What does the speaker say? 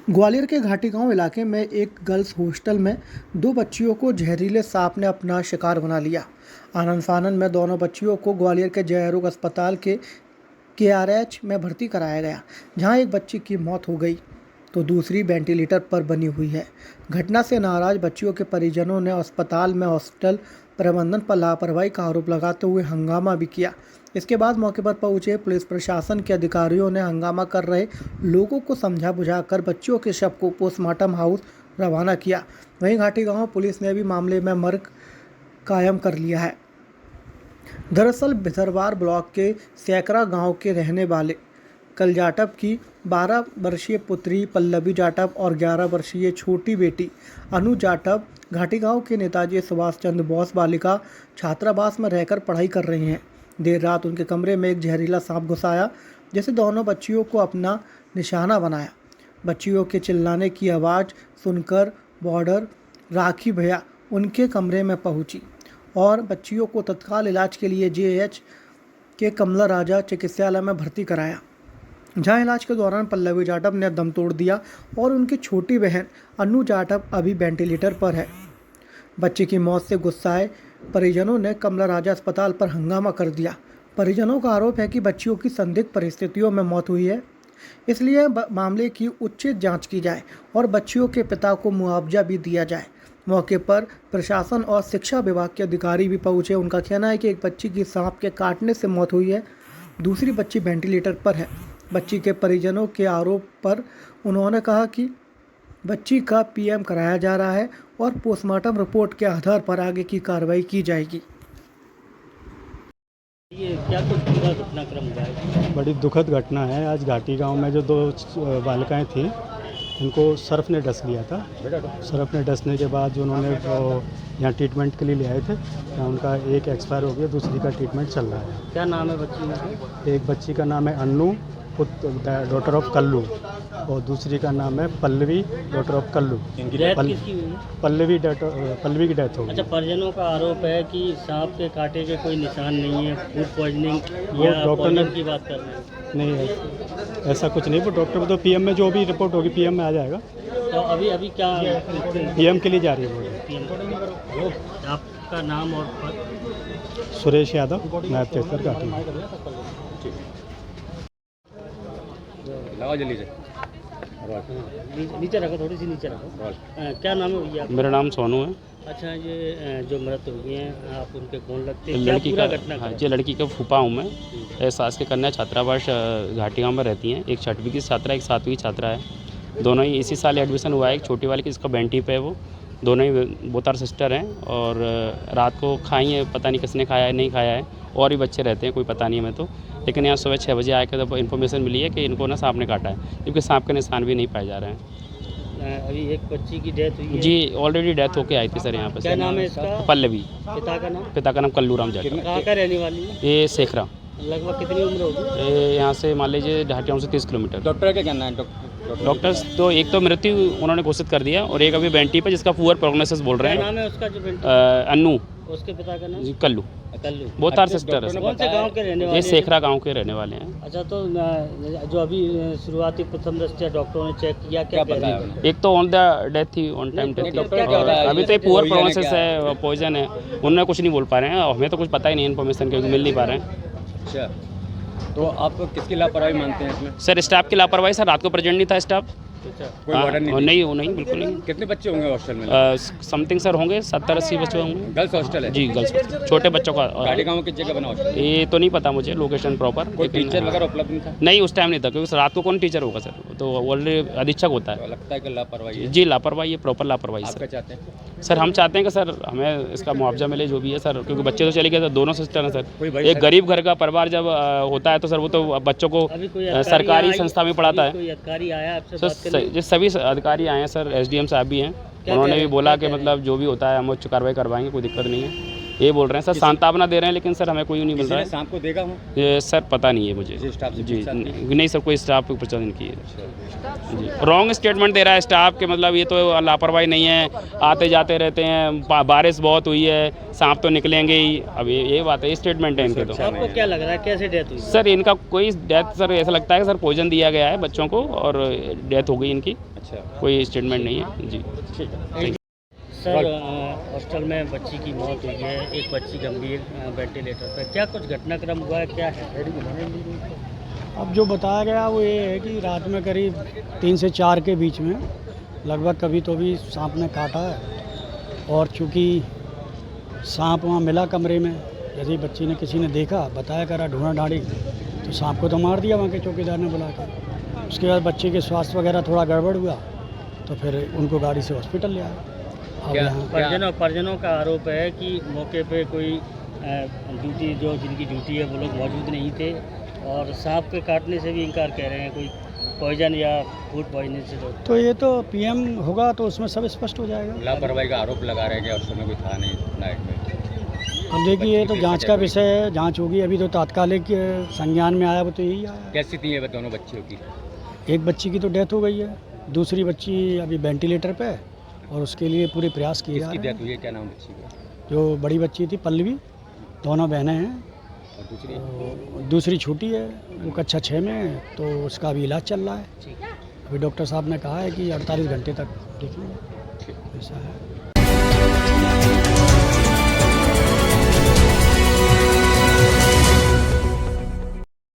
ग्वालियर के घाटी गांव इलाके में एक गर्ल्स हॉस्टल में दो बच्चियों को जहरीले सांप ने अपना शिकार बना लिया। आनन फानन में दोनों बच्चियों को ग्वालियर के जय रोग अस्पताल के KRH में भर्ती कराया गया, जहां एक बच्ची की मौत हो गई तो दूसरी वेंटिलेटर पर बनी हुई है। घटना से नाराज बच्चियों के परिजनों ने अस्पताल में हॉस्टल प्रबंधन पर लापरवाही का आरोप लगाते हुए हंगामा भी किया। इसके बाद मौके पर पहुंचे पुलिस प्रशासन के अधिकारियों ने हंगामा कर रहे लोगों को समझा बुझाकर बच्चियों के शव को पोस्टमार्टम हाउस रवाना किया। वहीं घाटी गांव पुलिस ने भी मामले में मर्ग कायम कर लिया है। दरअसल भितरवार ब्लॉक के सैकरा गांव के रहने वाले कल जाटव की 12 वर्षीय पुत्री पल्लवी जाटव और 11 वर्षीय छोटी बेटी अनु जाटव घाटी गांव के नेताजी सुभाष चंद्र बोस बालिका छात्रावास में रहकर पढ़ाई कर रही हैं। देर रात उनके कमरे में एक जहरीला सांप घुस आया, जिसे दोनों बच्चियों को अपना निशाना बनाया। बच्चियों के चिल्लाने की आवाज़ सुनकर बॉर्डर राखी भैया उनके कमरे में पहुंची और बच्चियों को तत्काल इलाज के लिए JH के कमला राजा चिकित्सालय में भर्ती कराया, जहां इलाज के दौरान पल्लवी जाटव ने दम तोड़ दिया और उनकी छोटी बहन अनु जाटव अभी वेंटिलेटर पर है। बच्चे की मौत से गुस्साए परिजनों ने कमला राजा अस्पताल पर हंगामा कर दिया। परिजनों का आरोप है कि बच्चियों की संदिग्ध परिस्थितियों में मौत हुई है, इसलिए मामले की उचित जांच की जाए और बच्चियों के पिता को मुआवजा भी दिया जाए। मौके पर प्रशासन और शिक्षा विभाग के अधिकारी भी पहुंचे। उनका कहना है कि एक बच्ची की सांप के काटने से मौत हुई है, दूसरी बच्ची वेंटिलेटर पर है। बच्ची के परिजनों के आरोप पर उन्होंने कहा कि बच्ची का PM कराया जा रहा है और पोस्टमार्टम रिपोर्ट के आधार पर आगे की कार्रवाई की जाएगी। ये क्या कुछ पूरा घटनाक्रम हुआ है? बड़ी दुखद घटना है। आज घाटी गांव में जो दो बालिकाएं थीं, इनको सर्फ ने डस लिया था। सर्फ ने डसने के बाद जो उन्होंने यहाँ ट्रीटमेंट के लिए ले आए थे, यहाँ उनका एक एक्सपायर हो गया, दूसरी का ट्रीटमेंट चल रहा है। क्या नाम है बच्ची का? एक बच्ची का नाम है अन्नू, डॉटर ऑफ कल्लू, और दूसरी का नाम है पल्लवी, डॉटर ऑफ कल्लू। पल्लवी की डेथ हो गई। अच्छा, परिजनों का आरोप है कि सांप के काटे के कोई निशान नहीं है, फूड पॉइजनिंग या पॉइजन की बात कर रहे हैं। नहीं, ऐसा कुछ नहीं। वो डॉक्टर को तो PM में जो भी रिपोर्ट होगी PM में आ जाएगा। तो अभी क्या PM के लिए जा रही है वो। आपका नाम और पद? सुरेश यादव, नायब तहसीलदार घाटी। जल्दी से नीचे रखो, थोड़ी सी नीचे रखो। क्या नाम है भैया? मेरा नाम सोनू है। अच्छा, ये जो मृत हुई हैं, आप उनके कौन लगते हैं? लड़की क्या का घटना? हाँ जी, लड़की का फूफा हूँ मैं। सास के कन्या छात्रावास घाटी गाँव में रहती हैं। एक 6वीं की छात्रा, एक 7वीं की छात्रा है। दोनों ही इसी साल एडमिशन हुआ है। एक छोटी वाली की इसका बेंटी पे है, वो दोनों ही बोथ आर सिस्टर हैं। और रात को खाई है, पता नहीं किसने खाया है नहीं खाया है, और भी बच्चे रहते हैं, कोई पता नहीं है मैं तो। लेकिन यहाँ सुबह 6 बजे आके जब इन्फॉर्मेशन मिली है कि इनको ना सांप ने काटा है, क्योंकि सांप के निशान भी नहीं पाए जा रहे हैं। अभी एक बच्ची की डेथ हुई है जी, ऑलरेडी डेथ होके आई थी सर यहाँ पे। क्या नाम है इसका? पल्लवी। पिता का नाम कल्लू राम जाटव। कहाँ का रहने वाली है? ये सेखरा। लगभग कितनी उम्र होगी? ये यहाँ से मान लीजिए घाटी गाँव से 30 किलोमीटर। डॉक्टर का कहना है? डॉक्टर्स तो एक तो मृत्यु उन्होंने घोषित कर दिया और एक अभी बेंटी पे जिसका पुअर प्रोग्नोसिस बोल रहे क्या हैं। नाम है उसका जो बेंटी? अन्नू। उसके पिता का नाम? जी, Kallu. Kallu. Both are sister है। कौन से गांव के रहने वाले ये हैं? सेखरा गांव के रहने वाले हैं। अच्छा, तो जो अभी शुरुआती प्रथम दृष्टया डॉक्टरों ने चेक किया, क्या बताया? एक तो ऑन द डेथ थी, ऑन टाइम डेथ थी। अभी तो पुअर प्रोग्नोसिस है, पॉइजन है, उन्होंने कुछ नहीं बोल पा रहे हैं। हमें तो कुछ पता ही नहीं इन्फॉर्मेशन, क्योंकि मिल नहीं पा रहे हैं। अच्छा, तो आप किसकी लापरवाही मानते हैं इसमें? सर स्टाफ की लापरवाही। सर रात को प्रेजेंट नहीं था स्टाफ। कोई वार्डन नहीं? नहीं, बिल्कुल नहीं। कितने बच्चे होंगे हॉस्टल में? समथिंग सर होंगे 70-80 बच्चे होंगे। गर्ल्स हॉस्टल है? जी, गर्ल्स, छोटे बच्चों का। घाटी गाँव किस जगह बना हॉस्टल? ये तो नहीं पता मुझे लोकेशन प्रॉपर। कोई टीचर वगैरह उपलब्ध नहीं था? नहीं, उस टाइम नहीं था, क्योंकि रात को कौन टीचर होगा सर, तो ऑलरेडी अधीक्षक होता है। तो लगता है कि लापरवाही है। जी, लापरवाही है, प्रॉपर लापरवाही। आप क्या चाहते हैं? सर हम चाहते हैं कि सर हमें इसका मुआवजा मिले, जो भी है सर, क्योंकि बच्चे तो चले गए, दोनों सिस्टर हैं सर। एक गरीब घर का परिवार जब होता है तो सर वो तो बच्चों को सरकारी संस्था में पढ़ाता है। कोई अधिकारी आया आपसे बात सर करने? सभी अधिकारी आए हैं सर, SDM साहब भी हैं। उन्होंने भी बोला कि मतलब जो भी होता है हम उच्च कार्रवाई करवाएंगे, कोई दिक्कत नहीं है। ये बोल रहे हैं सर, सांत्वना दे रहे हैं, लेकिन सर हमें कोई नहीं मिल किसी रहा ने है। सांप को देखा हूँ ये सर पता नहीं है मुझे किसी स्टाफ से जी, पूछा आपने? नहीं सर, कोई स्टाफ के ऊपर चर्चा नहीं की है जी। रॉन्ग स्टेटमेंट दे रहा है स्टाफ के, मतलब ये तो लापरवाही नहीं है, आते जाते रहते हैं, बारिश बहुत हुई है, सांप तो निकलेंगे ही, अब ये बात है, ये स्टेटमेंट है इनके तो। आपको क्या लग रहा है कैसे डेथ हुई? सर इनका कोई डेथ, सर ऐसा लगता है कि सर पॉइजन दिया गया है बच्चों को और डेथ हो गई इनकी, अच्छा कोई स्टेटमेंट नहीं है जी। सर हॉस्टल में बच्ची की मौत हुई है, एक बच्ची गंभीर वेंटिलेटर पर, क्या कुछ घटनाक्रम हुआ है, क्या है? अब जो बताया गया वो ये है कि रात में करीब 3 से 4 के बीच में लगभग कभी तो भी सांप ने काटा है, और चूँकि सांप वहाँ मिला कमरे में, जैसे ही बच्ची ने किसी ने देखा, बताया करा ढूंढा ढाड़ी, तो सांप को तो मार दिया वहाँ के चौकीदार ने बुला कर। उसके बाद बच्चे के स्वास्थ्य वगैरह थोड़ा गड़बड़ हुआ, तो फिर उनको गाड़ी से हॉस्पिटल ले आए। अब यहाँ परिजनों का आरोप है कि मौके पे कोई ड्यूटी, जो जिनकी ड्यूटी है वो लोग मौजूद नहीं थे, और सांप के काटने से भी इनकार कह रहे हैं, कोई पॉइजन या फूड पॉइजनिंग से तो ये तो पीएम होगा तो उसमें सब स्पष्ट हो जाएगा। लापरवाही का आरोप लगा रहे हैं कि और समय कोई था नहीं नाइट में। अब देखिए ये तो जांच का विषय है, जांच होगी। अभी तो तात्कालिक संज्ञान में आया वो तो यही आया। कैसी थी ये दोनों बच्चियों की? एक बच्ची की तो डेथ हो गई है, दूसरी बच्ची अभी वेंटिलेटर पे है और उसके लिए पूरे प्रयास किए जा किसकी रहे डेथ हैं। हुई है, क्या नाम बच्ची का? जो बड़ी बच्ची थी पल्लवी, दोनों बहनें हैं, और दूसरी? और दूसरी छोटी है, वो कक्षा 6 में है, तो उसका अभी इलाज चल रहा है। अभी डॉक्टर साहब ने कहा है कि 48 घंटे तक देखेंगे, ऐसा है।